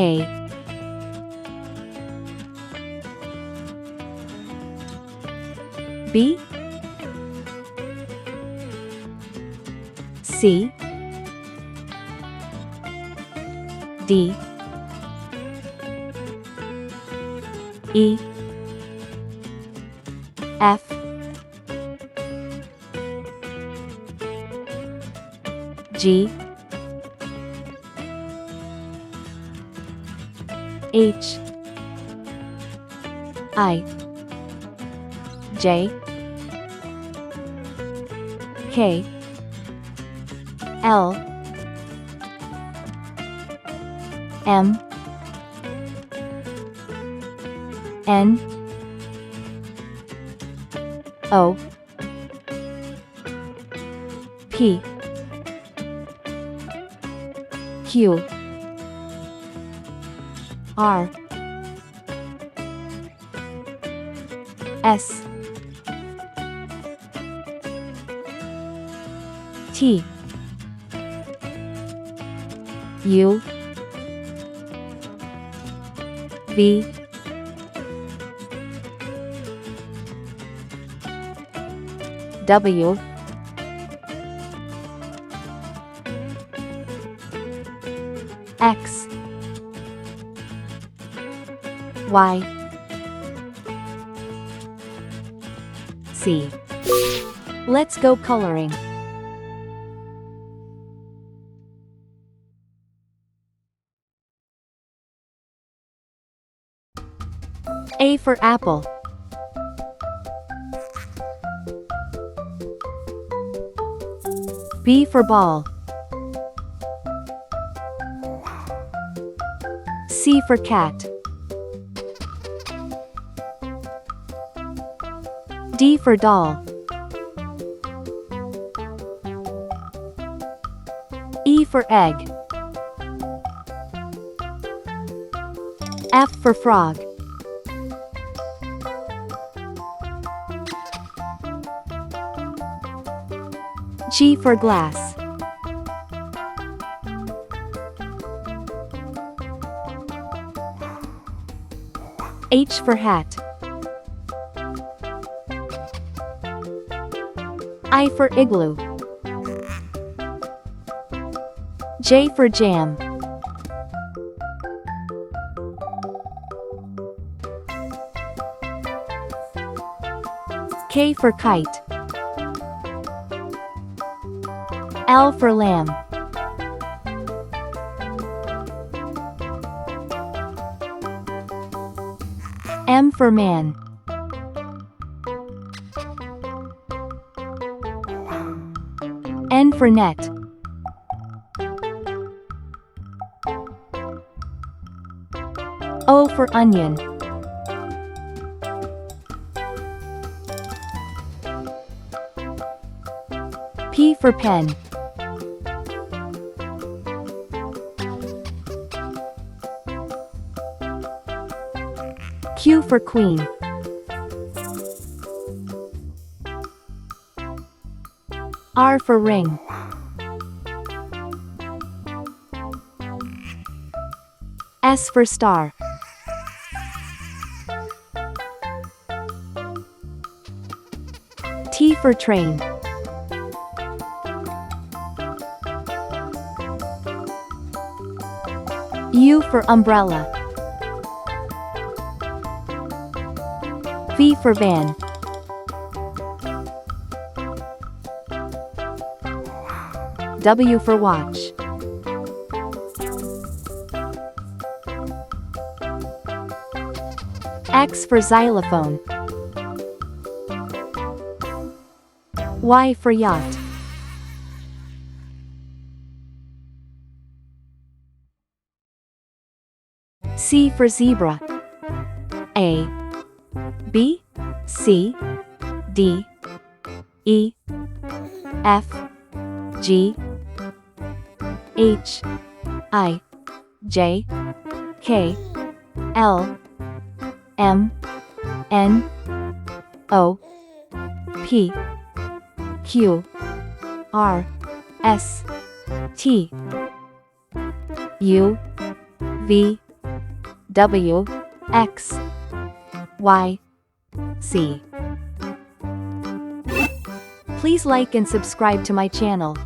A, B, C, D, E, F, G, H, I, J, K, L, M, N, O, P, Q, R, S, T, U, V, W, X, Y, Z. Let's go coloring. A for apple. B for ball. C for cat. D for doll. E for egg. F for frog. G for glass. H for hat. I for igloo. J for jam. K for kite. L for lamb. M for man. N for net. O for onion. P for pen. Q for queen. R for ring. S for star. T for train. U for umbrella. V for van. W for watch. X for xylophone. Y for yacht. C for zebra. A, B, C, D, E, F, G, H, I, J, K, L, M, N, O, P, Q, R, S, T, U, V, W X Y C. Please like and subscribe to my channel.